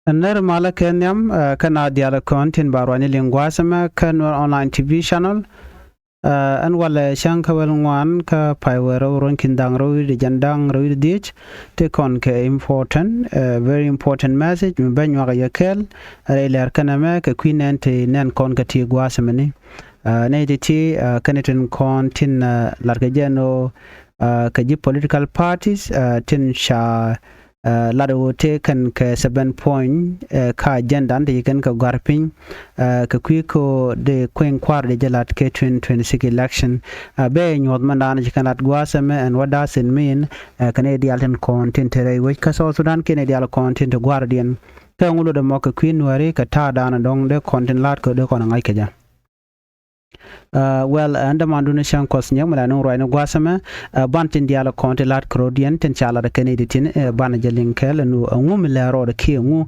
Ner mala kenyam kana diala content barwani lingwasama kanwar online TV channel an wala shanka wel ngwan ka paiwero ron kindang ro de jandang ro dich te kon ke important very important message banwa ga yakel ler kana ma ka kwinen te nen kon ka ti gwasama ni ne de ti kanetin kon tin larga jeno ka ji political parties tin sha lada wote kan ka 7 point ka agenda ande kan ka garpin ka kwiko de kwen kwar de jalat ke 2026 election be nyod mandan jikanat gwasame and what does it mean Canadian content tere which ka so Sudan Canadian content guardian ka ngulo de moka kwin wari ka ta dana dong de content lat ko de kon ngai ka ja well anda manduna shan kosnya mala no roina gwasama bantin diala konte lat krodian ten chala da kanedi tin bana jalin kel no ngum la ro da ke ngu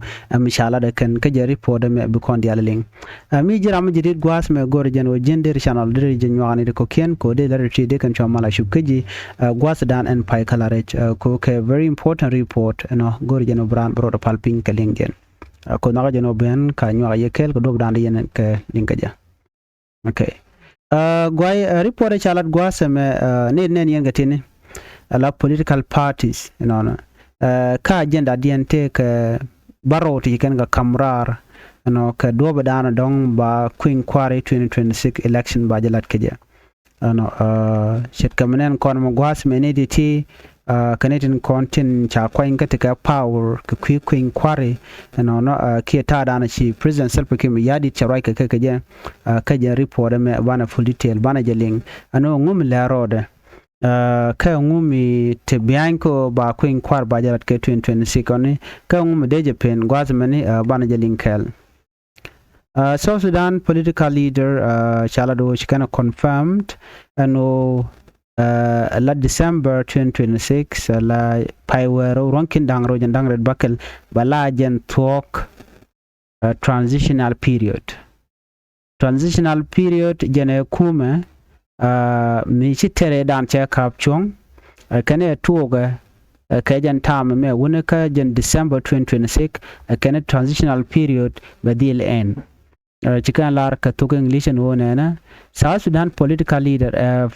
mi chala da kan ka jari po da me bi kon diala ling mi jira mi jidit gwasma gor jen o jender channel dir jen nyani de ko ken ko de la ri de kan chamala shubkaji gwasdan and pai kalarech ko ke very important report no gor jen o bran bro da palping kalingen ko naga jen o ben ka nywa yekel ko do dan yen ke linkaja okay gwai report chalat gwasame ne yen gatini la political parties ka agenda diente ka baroti ken ga kamrar ka do badana dong ba queen quarry 2026 election ba jalat keja shet kamanen kon mo gwasame ne diti Canadian content cha kwain katika power ka queen quarry ki ta dana shi president self-proclaimed yadi charai ka kaje kaje report me bana full detail bana jeling ngum la road ka ngumi te bianco ba queen quarry ba jarat ke 2026 oni ka ngum de japan gwazmani bana jeling kel South Sudan political leader Chalado Chikana confirmed la December 2026 la paiwero ronkin dangro jandang red bakel balajen talk transitional period jene kume mi chitere dan che kapchong kane tuoga kajan tam me wuneka jen December 2026 kane transitional period badil en chikan lar ka to English no na South Sudan political leader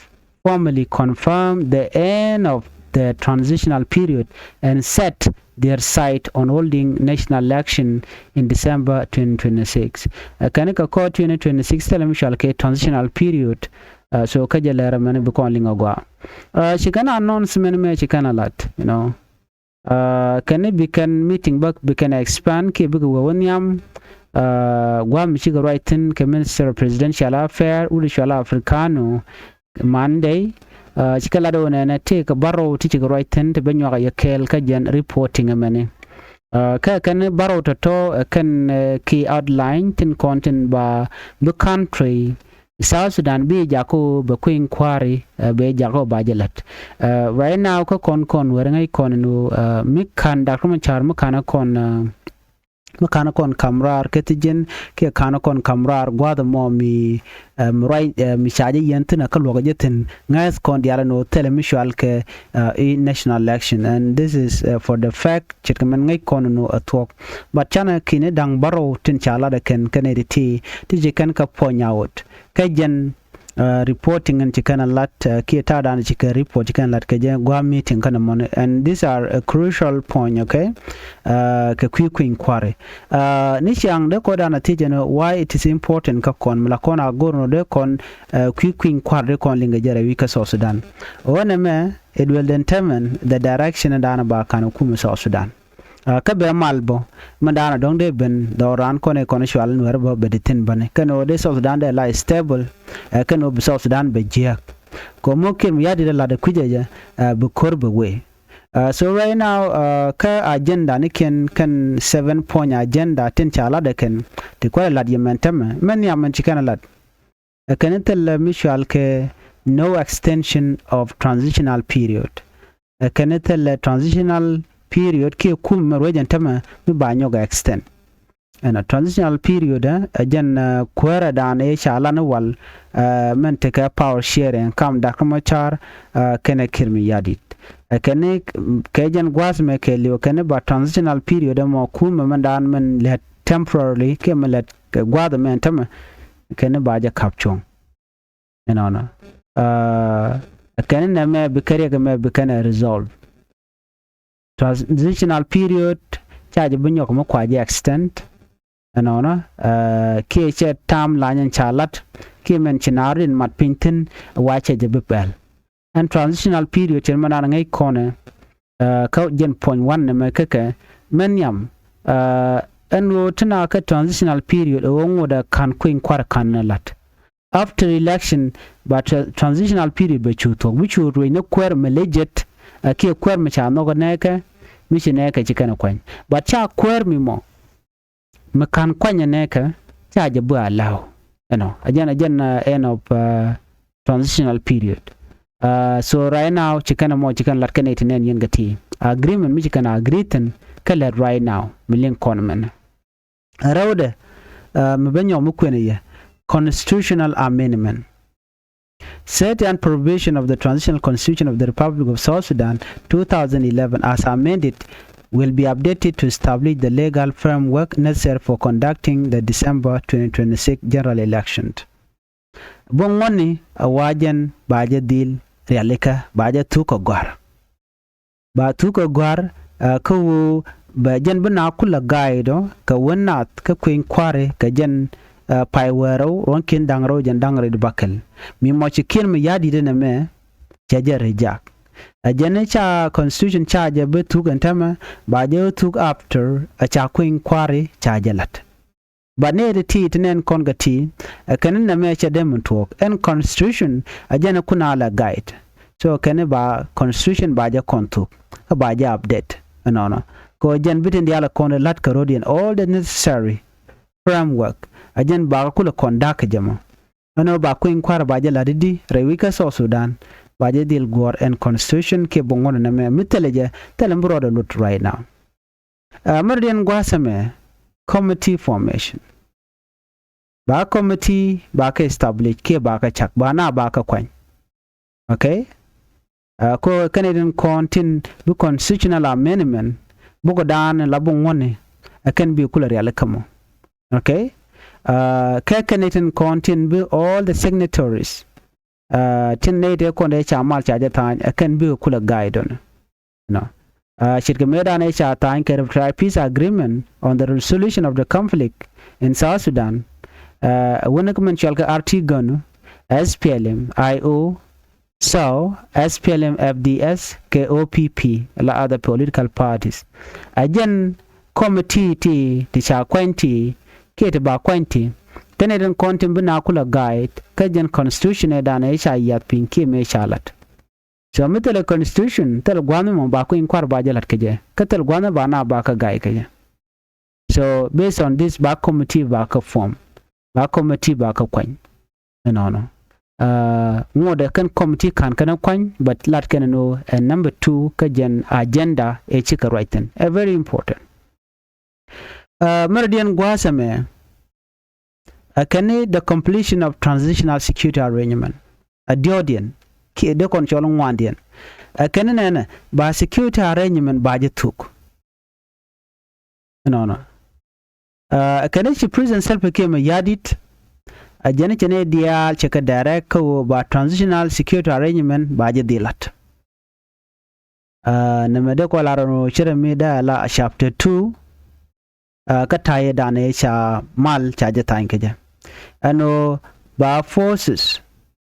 formally confirmed the end of the transitional period and set their sight on holding national election in December 2026. Kanika ko 2026 telemishal ke transitional period so kajalera mane bukon lingogwa. Chikana announcement me chikana lat, can it become meeting back become expand ke bugu wonyam gwa michiga writing ke minister of presidential affair ulishala africano Monday chikala do na take baro teaching right ten to benyo ga yakel ka jen reporting amene ka kan baro to kan key outline tin content ba the country South Sudan be jako be queen quarry be jako ba jalat right now ka kon wer ngai kon no mikan da kuma char makana kon kamrar ketijen ke kana kon kamrar gwada mo mi mi shaje yentina ka loga jetin ngas kon diala no telemishal ke national election and this is for the fact chitkamen ngai kon no atok but chana kine dang baro tin chala da ken kanediti tije kan ka ponyawot kajen reporting and chikana lat ki ta dan chika report chikana lat ke gwa meeting kana mon and these are a crucial point okay ka quick inquiry ni chang de ko dana tijeno why it is important ka kon mala kon agorno de kon quick inquiry kon linga jara wi ka South Sudan wona me it will determine the direction dana ba kana kuma South Sudan ka be malbo mandana dong de ben doran kone shwal nwer bo beditin bane kano de South Sudan de la stable kano be South Sudan be jia ko mo kin yadi de la de kujeja be korbe we so right now ka agenda ni kan 7 point agenda tin chala de ken ti ko la yementama men yaman chikana lat kan tel mishal ke no extension of transitional period kan tel transitional period ke kum rojan tama mi banyo ga extend and a transitional period ajan kwera dan e chala na wal men take power sharing kam da kuma char kene kirmi yadit kene kejen gwas me ke liu kene ba transitional period mo kuma man dan man let temporarily ke man let gwa the man tam kene ba ja kapchong na kene na me be kare ga me be kana resolve transitional period charge bunyo ko kwa ja extent na ke che tam la nyan chalat ke men chinarin mat pintin wache je bepel and transitional period chen manana ngai kone ka gen point 1 ne me keke men yam and wo tana ka transitional period o ngoda kan queen kwar kan lat after election but transitional period be chuto which would no kwer me legit ke kwer me cha no ne ka mi ne ka chikana kwan but cha kwer mi mo me kan kwanya ne ka cha je bu alaw again end of transitional period so right now chicken lat kan 89 yen gati agreement mi chicken agreeten kala right now million conman rawde me banyo mu kwene ye constitutional amendment set and provision of the transitional constitution of the Republic of South Sudan 2011 as amended will be updated to establish the legal framework necessary for conducting the December 2026 general election. Bongoni awajan baja deal realika baja tuko gwar. Ba tuko gwar ku bajan bana kula gaido ka wannat ka kuin kware ka jan paiwero ronkin dangro jan dangre bakal. Mi mochi kin mi yadi de me jaja rejak. Jane cha constitution cha je betuk antama ba je took after a cha queen quarry cha jalat ba ne de ti tenen kongati kanin na me cha dem talk and constitution ajana kuna la guide so kan ba constitution ba je kontuk ba je update no ko jan bitin dia la kon lat karodian all the necessary framework ajan ba kula kondak jama ano ba queen quarry ba je ladidi rewika so Sudan baje dil gor and constitution ke bongon na me miteleje telem broda lut right now mardian gwasame committee formation ba committee ba ka establish ke ba ka chak ba na ba ka kwan okay ko Canadian contin bu constitutional amendment bugo dan la bongon can be kula real kamo okay ka Canadian contin bu all the signatories tin ne de ko ne cha mal cha ja tan kan bi kula guide no shirke meda ne cha tan ke peace agreement on the resolution of the conflict in South Sudan when ko men chalka RT gun SPLM IO so SPLM FDS KOPP la other political parties again committee ti cha kwenti ke te ba kwenti Canadian content bina kula guide kajan constitution da na isha yat pinki me shalat so mitele constitution tel gwanu mo ba ko in kwar ba jalat keje katel gwana ba na ba ka guide keje so based on this ba committee ba ka form ba committee ba ka kwan no mo da kan committee kan kwan but lat kan no and number 2 kajan agenda e chika writing a very important meridian gwasame the completion of transitional security arrangement a diodian ki de control ngwandian nene ba security arrangement ba je tuk no prison self came yadit a jene dia cheka direct ko ba transitional security arrangement ba je dilat na me de ko la no chere me da la chapter 2 ka taye da ne cha mal cha je tan keje ano ba forces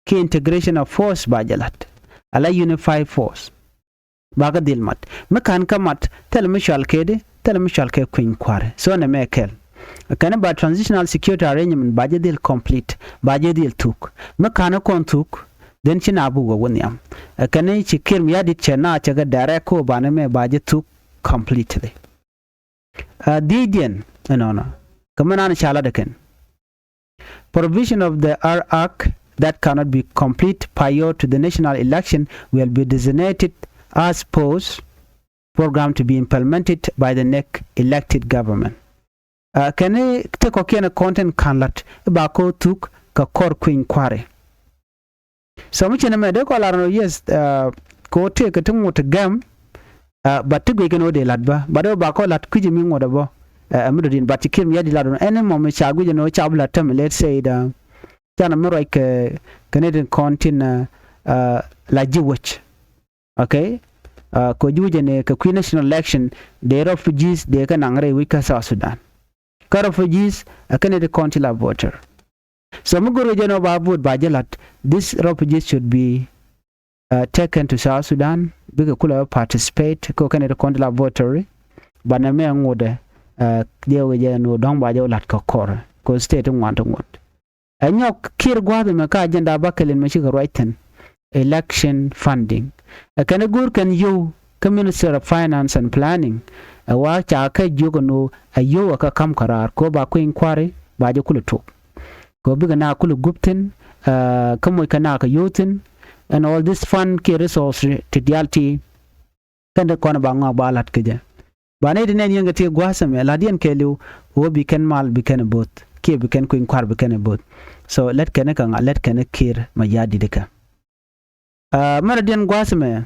ki integration of force ba jalat ala unified force ba ga dilmat makan kamat telmishal ke queen kware so na mekel kana ba transitional security arrangement ba je dil complete ba je dil tuk makan kontuk den china bu go wonyam kana chi kirm ya dit chena chaga dare ko ba na me ba je tuk completely didian no kamana chala da ken provision of the RAC that cannot be complete prior to the national election will be designated as post program to be implemented by the next elected government. Can I take a content canlat bako tuk ka kor queen kware. So much in a medical yes ko te ka tungo te gam but go ke no de lat ba do ba ko lat ku jimi ngoda bo amudin but kir mi yadi ladon ene mo me chagu je no chabla tam let's say da kana mo right Canadian continent la jiwach okay ko juje ne ka Queen national election the refugees de ka nangre wi ka South Sudan ka refugees Canadian continent voter so muguru je no ba vote ba jelat this refugees should be taken to South Sudan big kula participate ko Canadian continent voter ba na me ngode dewe je no dong ba je lat ka kor ko state ngwanto ngot anyok kir gwado me ka agenda bakelin me shi right election funding kana gur kan yo Minister of Finance and Planning wa cha ka jogo no ayo ka kam karar ko ba ko inquiry ba je kulu to ko biga na kulu guptin kamo kana ka yotin and all this fund ke resource to dialti kanda kona ba nga balat keje ba ne dinen yanga te gwasa me ladian kelu wo bi kan mal bi kan bot ke bi kan ko inquiry bi kan bot so let kana kan let kana kir ma yadi deka Maradian Guasme,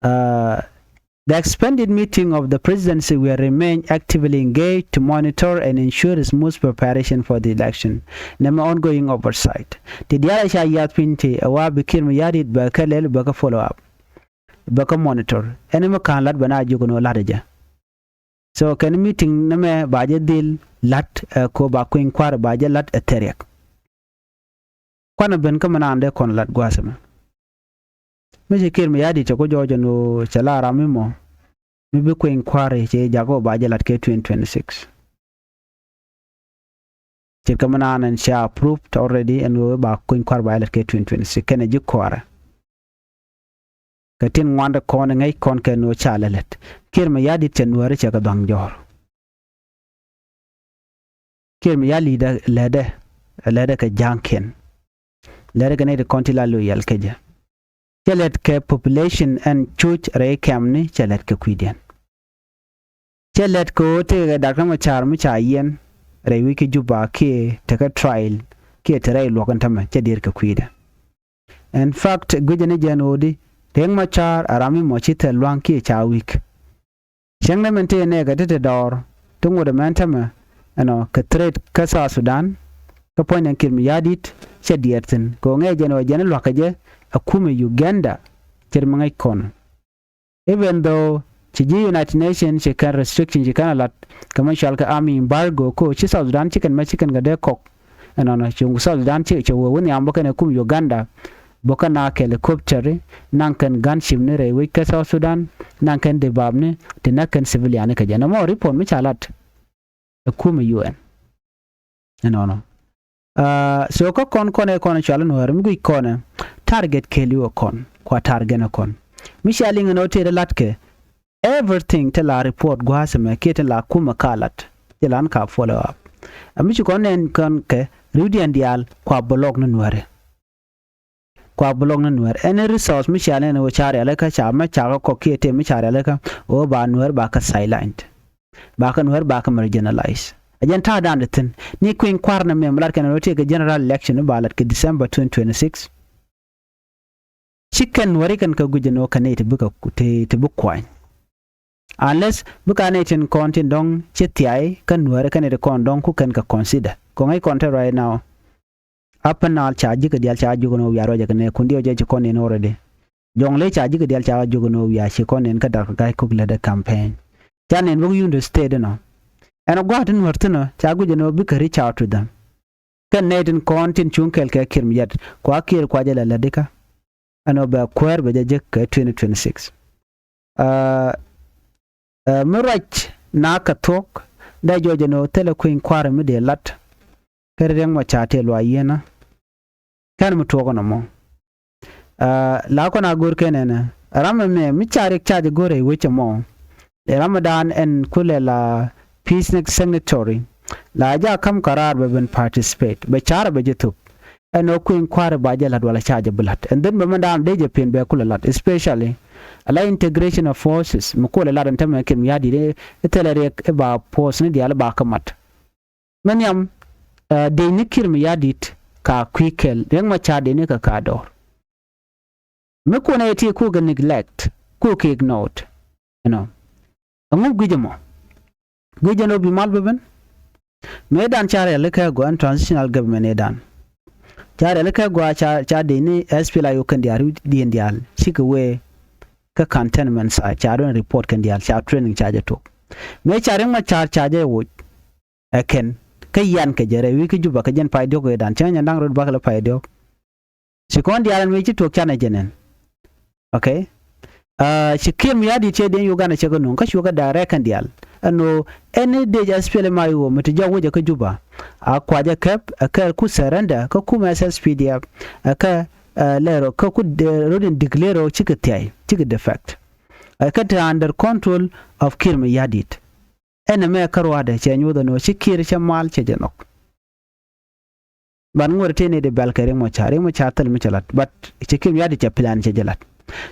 the expanded meeting of the presidency will remain actively engaged to monitor and ensure smooth preparation for the election. Nama ongoing oversight. The Dialasha Yapinti, Awa Bikir Yadid Bakalel Baka follow up, Baka monitor, Enema can lat Bana Jugono Ladaja. So, can meeting Name Baja Dil Lat Ko Baku inquire Baja Lat Eteriak. Kwana Ben Kamanande Kon Lat Guasme. Meje kir mi yadi ko jojo no chala ramimo mi be ko inquiry che jago ba jalat ke 2026 che kamana nan sha approved already and we ba ko inquiry ba jalat ke 2026 kene jikwara katin wanda ko ngai kon ke no chalalet kir mi yadi ten wore che ka dang jor kir mi yali da lede ka janken lede ka ne de kontila loyal keje chalet ke population and church re kamni chalet ke kwidian chalet ko te ga dakama char mu chayen re wiki juba ke te ka trial ke te re lo kan tama chadir ke kwida in fact gujene janodi teng ma char arami mo chite lwang ke cha week chengne mente ne ga te dor tungo de mentama ano ke trade ka sa Sudan ka ponen kirmi yadit chadierten ko nge jeno jene lo ka je akume Uganda termangai kon even though chiji United Nations che kan restriction che kan lat commercial ka army embargo ko chi South Sudan chicken ma chicken ga de kok anana chung South Sudan che woni ambo kan kum Uganda boka na helicopter nan kan gunship ne re ka South Sudan nan kan de babne te na kan civilian ka jana mo report mi chalat akume UN anana so ko kon chala no rum gi kon target keliu kon kwa target na kon mishaling no te latke everything te la report gwaseme ke te la kuma kalat telan ka follow up amichi kon en kon ke rudian dial kwa blog na nuare any resource mishaling no chare alaka chama chaga ko ke te mi chare alaka o ba nuare ba ka silent ba ka nuare ba ka marginalize ajan ta dan tin ni queen kwarna mem lat kan no te ke general election ba lat ke December 2026 chicken wari kan ka gujeno kanai te buka te bukwain unless buka ne tin content dong chetiai kan wari kan de kon dong ku kan ka consider ko ngai content right now apanal charge ka dial charge gono yaro ja kan kundi o je kon ne already jong le charge ka dial charge gono ya shi kon ne ka dar ka ku le de campaign janen bu you state no and go atin wartana cha gujeno buka reach out to them kan ne tin content chunkel ka kirmiyat ko akir kwa jala ladika ano ba kwer ba jek 2026 murach na ka tok da joje no tele queen kware mi de lat kereng ma chate lo ayena kan mu to kono mo la ko na gor kenena ram me mi chare chaje gore weche mo Ramadan en kulela peace next signatory la ja kam karar be ben participate be chara be jetup eno ku inquire ba jala wala charge bulat and then mamandam de japan be kula lat especially ala integration of forces mukula lat antama kem yadi de etelere ba pos ni diala ba kamat manyam de nikir mi yadit ka kwikel den ma chade ne ka kador me ko na ti ku ga neglect ku ke ignored you know angu gijamo gijano bi mal beben me dan chare le ka go an transitional government e dan chare le ka go cha de ni SPLA yo kan diaru di ndial shika we ka cantonment sa charon report kan dial cha training charge to me chare ma charge wo ken ka yan ka jere wi ki juba ka jen paido ko dan chanya ndang rod bakala paido sikon dial me chi to chana jenen okay shikim yadi che den yoga na che gonun ka shuga direct kan dial ano any day SPLA mayo meti jawo je ka juba akwaje kep aka ku serenda ka ku SSPDF aka lero ka ku rodin declare chika tai chika defect aka ta under control of kirma yadit ene me karwa da che nyodo no shikir che mal che jenok ban ngor tene de balkare mo chatal mi chalat but chikim yadi che plan che jalat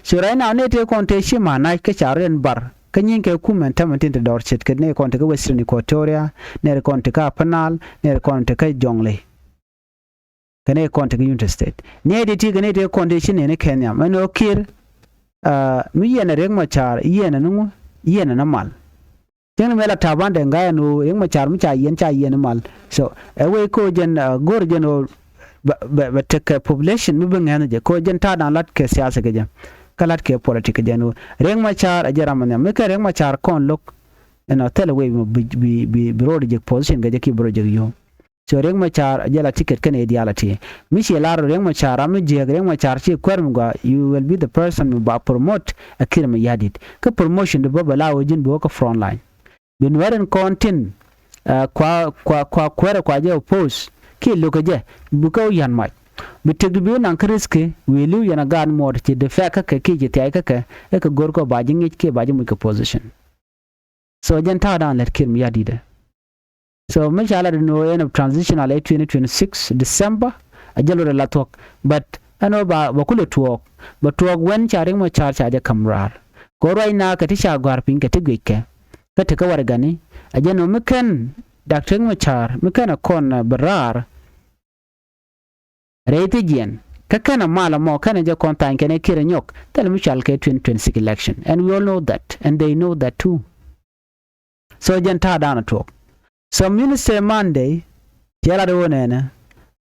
so right now ne te konte shima na ka charen bar kanyin ke kumen tamatin te dor chet ne konte ka western equatoria ne konte ka panal ne konte ka jongle kane konte ka united state ne de ti ne te konte shine ne kenya mano kir mi yana reng machar yana nu yana na mal ten mela tabande ngaya no reng machar mi cha yen mal so away ko jen gor jen ba tek population mi benga je ko jen ta dan lat ke siyasa ke jen kalat ke politique jenu reng machar ajara manya me ka reng machar kon lok eno tele we bi road je position ga je ki bro je yo so reng machar ajala ticket kan ideality mi she laro reng machar am je reng machar chi kwerm ga you will be the person who ba promote a kirma yadit ka promotion de baba wajin bo ka front line bin waren contin kwa kwere je post ki lokaje buka yan mai bitigbi nan kriske welu yana gan mod ti de fa ka ki je tay ka e ka gor ko baji ngi ke baji mu ka position so jen ta dan let kirm yadide so mashallah no end of transitional 2026 December ajalo la talk but ano ba kulo talk but talk when charing mo charge kamrar ko roi na ka tisha gwar pin ka tigike ka ta kawar gani ajano mikan dr mo char mikan kon barar Reitigian, kakana mala mo kana je kontan kene kire nyok, tell me shall 2026 election. And we all know that, and they know that too. So jenta down a talk. So Minister Monday, jela de wonena,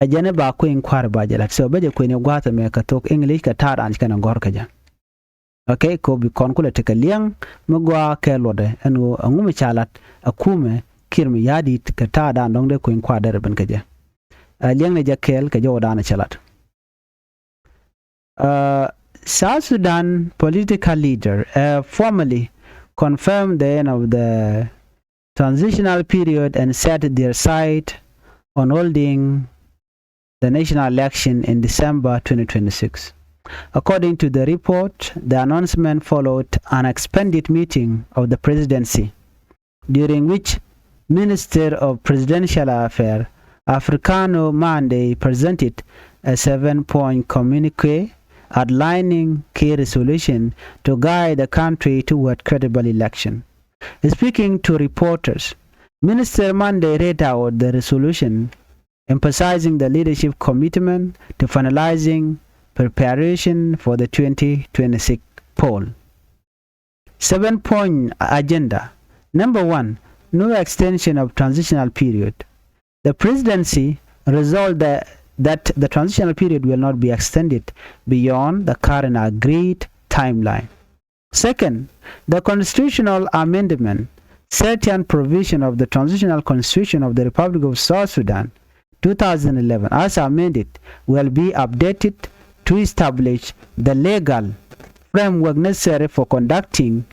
a jene ba ko inquire ba jela. So beje ko ne gwata me ka talk English ka tar an kana gor ka ja. Okay, ko bi konkule te ka liang mo gwa ke lode anu ngum chalat akume kirmi yadi ka tar dan dong de ko inquire der ben ka ja. Liang ne jakel ka jodana chalat South Sudan political leader formally confirmed the end of the transitional period and set their sight on holding the national election in December 2026. According to the report, the announcement followed an expanded meeting of the presidency, during which Minister of Presidential Affairs Africano Monday presented a 7-point communique outlining key resolutions to guide the country toward credible election. Speaking to reporters, Minister Monday read out the resolution, emphasizing the leadership commitment to finalizing preparation for the 2026 poll. 7-point agenda. Number 1, no extension of transitional period. The presidency resolved that the transitional period will not be extended beyond the current agreed timeline. Second, the constitutional amendment, certain provision of the transitional constitution of the Republic of South Sudan 2011 as amended will be updated to establish the legal framework necessary for conducting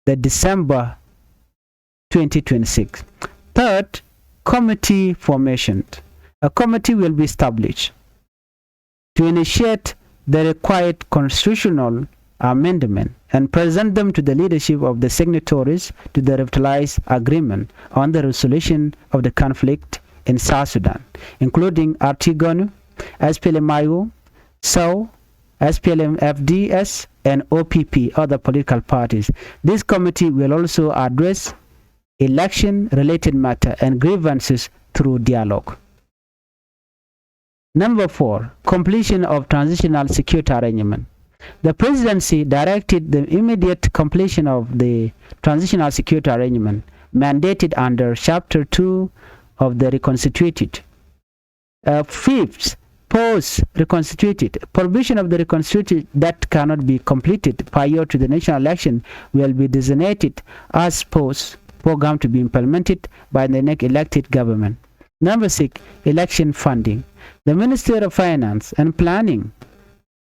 the December 2026. Third, committee formation. A committee will be established to initiate the required constitutional amendment and present them to the leadership of the signatories to the revitalized agreement on the resolution of the conflict in South Sudan, including Artigonu, SPLM-IO, SAU, SPLM-FDS, and OPP, other political parties. This committee will also address election-related matter and grievances through dialogue. Number 4, completion of transitional security arrangement. The presidency directed the immediate completion of the transitional security arrangement mandated under Chapter 2 of the Reconstituted. Fifth, post-reconstituted. Provision of the reconstituted that cannot be completed prior to the national election will be designated as post-program to be implemented by the next elected government. Number 6, election funding. The Ministry of Finance and Planning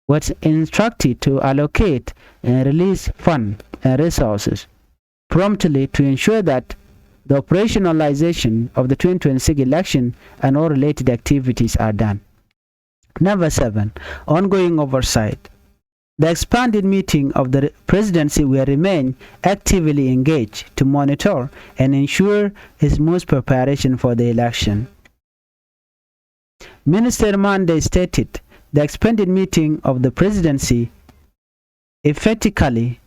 was instructed to allocate and release funds and resources promptly to ensure that the operationalization of the 2026 election and all related activities are done. Number 7, ongoing oversight. The expanded meeting of the presidency will remain actively engaged to monitor and ensure smooth preparation for the election. Minister Monday stated the expanded meeting of the presidency effectively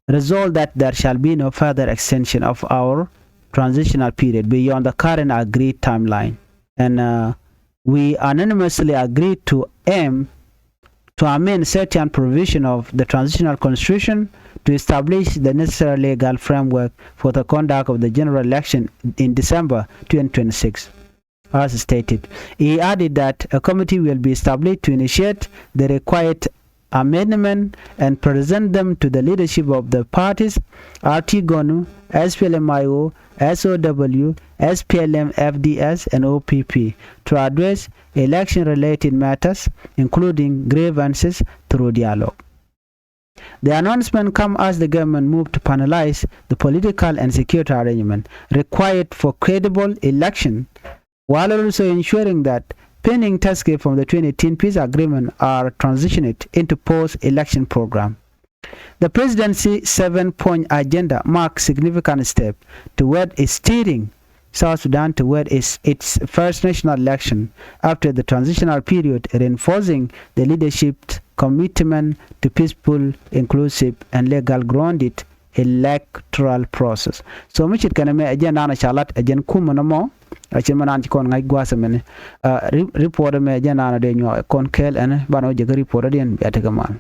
resolved that there shall be no further extension of our transitional period beyond the current agreed timeline, and we unanimously agreed to aim to amend certain provision of the transitional constitution to establish the necessary legal framework for the conduct of the general election in December 2026. As stated, he added that a committee will be established to initiate the required amendment and present them to the leadership of the parties RT-GONU, SPLMIO, SOW, SPLM, FDS, and OPP to address election-related matters, including grievances, through dialogue. The announcement comes as the government moved to finalize the political and security arrangement required for credible election, while also ensuring that pending tasks from the 2018 peace agreement are transitioned into post-election program. The presidency 7-point agenda marks significant step toward steering South Sudan toward its first national election after the transitional period, reinforcing the leadership's commitment to peaceful, inclusive, and legal-grounded electoral process. So much it can be agenda na shalat agen kumanamo achin manan kon ngai gwasa mene report me agenda na de nyo kon kel en bano je report den biatagaman.